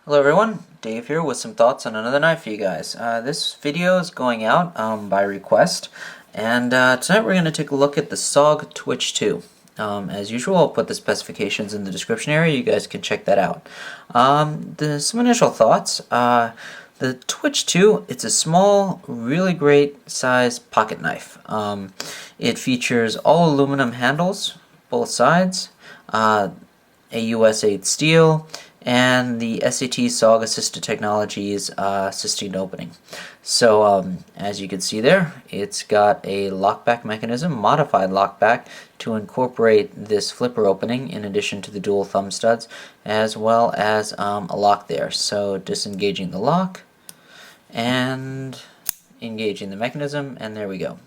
Hello everyone, Dave here with some thoughts on another knife for you guys. This video is going out by request, and tonight we're going to take a look at the SOG Twitch 2. As usual, I'll put the specifications in the description area, you guys can check that out. Some initial thoughts. The Twitch 2, it's a small, really great size pocket knife. It features all aluminum handles, both sides, a US 8 steel, and the SAT SOG Assisted Technologies assisting opening. So as you can see there, it's got a lockback mechanism, modified lockback, to incorporate this flipper opening in addition to the dual thumb studs, as well as a lock there. So disengaging the lock and engaging the mechanism, and there we go.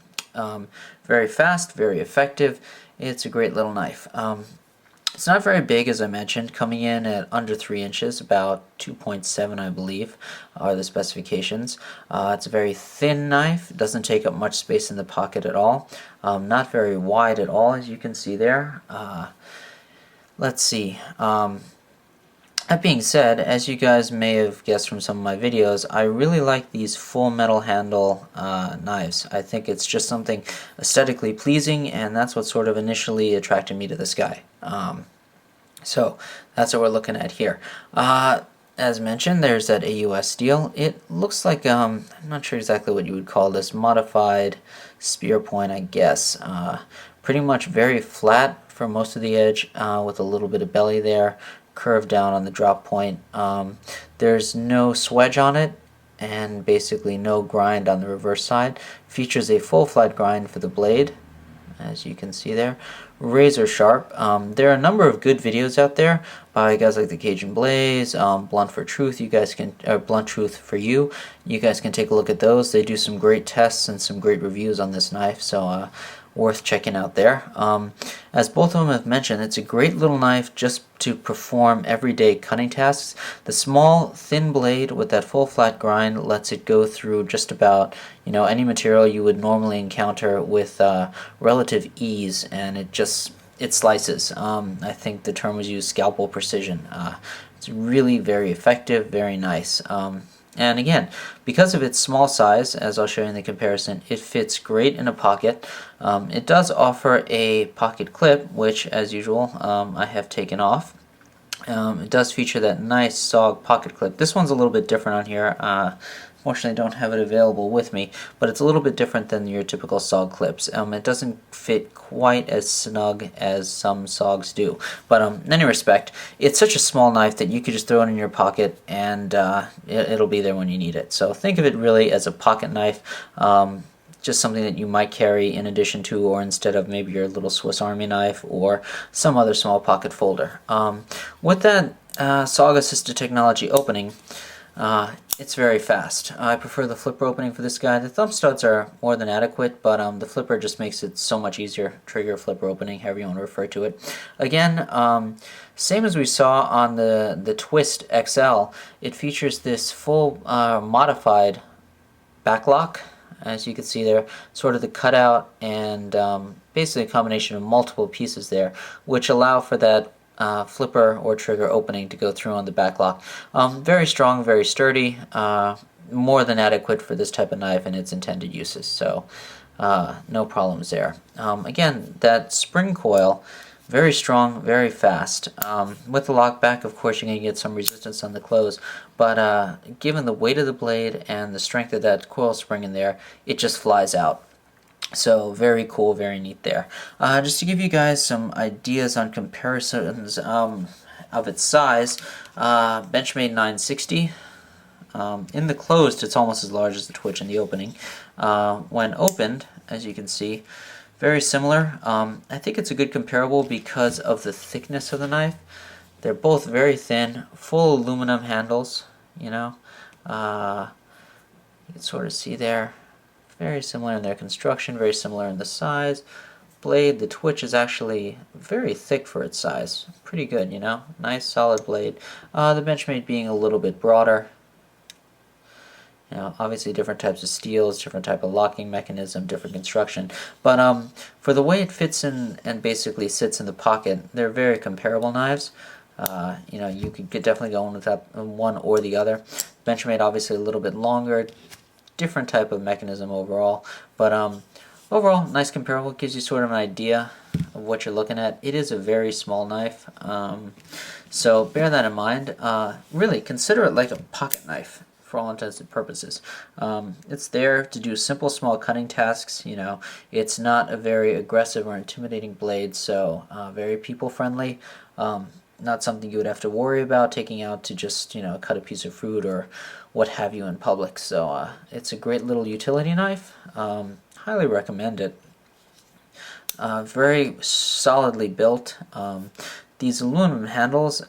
Very fast, very effective. It's a great little knife. It's not very big, as I mentioned, coming in at under 3 inches, about 2.7 I believe are the specifications. It's a very thin knife, it doesn't take up much space in the pocket at all. Not very wide at all, as you can see there. Let's see. That being said, as you guys may have guessed from some of my videos, I really like these full metal handle knives. I think it's just something aesthetically pleasing, and that's what sort of initially attracted me to this guy. So that's what we're looking at here. As mentioned, there's that AUS steel. It looks like, I'm not sure exactly what you would call this, modified spear point, I guess. Pretty much very flat for most of the edge, with a little bit of belly there, curved down on the drop point. There's no swedge on it, and basically no grind on the reverse side. Features a full flat grind for the blade, as you can see there. Razor sharp. There are a number of good videos out there by guys like the Cajun Blaze, Blunt for Truth. You guys can, Blunt Truth for You. You guys can take a look at those. They do some great tests and some great reviews on this knife, so worth checking out there. As both of them have mentioned, it's a great little knife just to perform everyday cutting tasks. The small, thin blade with that full flat grind lets it go through just about any material you would normally encounter with relative ease, and it slices. I think the term was used, scalpel precision. It's really very effective, very nice. And again, because of its small size, as I'll show you in the comparison, it fits great in a pocket. It does offer a pocket clip, which, as usual, I have taken off. It does feature that nice SOG pocket clip. This one's a little bit different on here. Fortunately, I don't have it available with me, but it's a little bit different than your typical SOG clips. It doesn't fit quite as snug as some SOGs do. But in any respect, it's such a small knife that you could just throw it in your pocket and it'll be there when you need it. So think of it really as a pocket knife, just something that you might carry in addition to or instead of maybe your little Swiss Army knife or some other small pocket folder. With that SOG Assisted Technology opening, it's very fast. I prefer the flipper opening for this guy. The thumb studs are more than adequate, but the flipper just makes it so much easier. Trigger, flipper opening, however you want to refer to it. Again, same as we saw on the Twist XL, it features this full modified backlock. As you can see there, sort of the cutout and basically a combination of multiple pieces there, which allow for that flipper or trigger opening to go through on the backlock. Very strong, very sturdy, more than adequate for this type of knife and its intended uses, so no problems there. Again, that spring coil, very strong, very fast. With the lockback, of course, you're going to get some resistance on the close, but given the weight of the blade and the strength of that coil spring in there, it just flies out. So very cool, very neat there. Just to give you guys some ideas on comparisons of its size, Benchmade 960. In the closed, it's almost as large as the Twitch in the opening. When opened, as you can see, very similar. I think it's a good comparable because of the thickness of the knife. They're both very thin, full aluminum handles. You can sort of see there. Very similar in their construction, very similar in the size. Blade, the Twitch is actually very thick for its size. Pretty good, nice solid blade. The Benchmade being a little bit broader. Obviously different types of steels, different type of locking mechanism, different construction. But for the way it fits in and basically sits in the pocket, they're very comparable knives. You could definitely go in with that one or the other. Benchmade obviously a little bit longer, different type of mechanism overall, but overall nice comparable. Gives you sort of an idea of what you're looking at. It is a very small knife, so bear that in mind. Really consider it like a pocket knife for all intents and purposes. It's there to do simple small cutting tasks. It's not a very aggressive or intimidating blade, so very people friendly. Not something you would have to worry about taking out to just cut a piece of fruit or what have you in public. So it's a great little utility knife. Highly recommend it. Very solidly built. These aluminum handles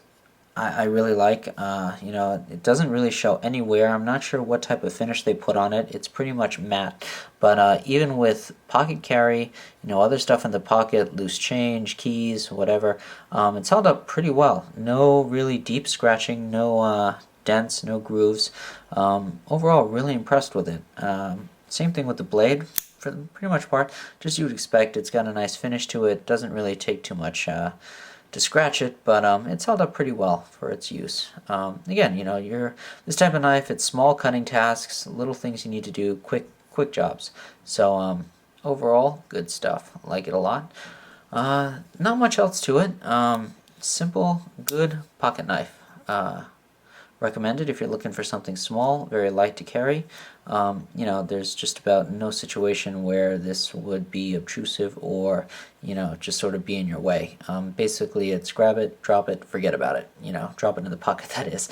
I really like. It doesn't really show any wear. I'm not sure what type of finish they put on it. It's pretty much matte. But even with pocket carry, other stuff in the pocket, loose change, keys, whatever, it's held up pretty well. No really deep scratching, no dents, no grooves. Overall, really impressed with it. Same thing with the blade. For the pretty much part, just you would expect. It's got a nice finish to it. Doesn't really take too much to scratch it, but it's held up pretty well for its use. Again, this type of knife. It's small cutting tasks, little things you need to do, quick jobs. So overall, good stuff. Like it a lot. Not much else to it. Simple, good pocket knife. Recommended if you're looking for something small, very light to carry. There's just about no situation where this would be obtrusive or, just sort of be in your way. Basically, it's grab it, drop it, forget about it. Drop it in the pocket, that is.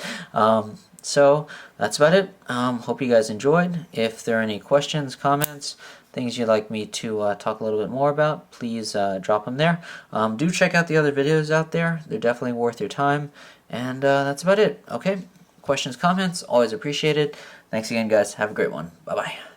So that's about it. Hope you guys enjoyed. If there are any questions, comments, things you'd like me to talk a little bit more about, please drop them there. Do check out the other videos out there. They're definitely worth your time. And that's about it. Okay? Questions, comments, always appreciated. Thanks again, guys. Have a great one. Bye-bye.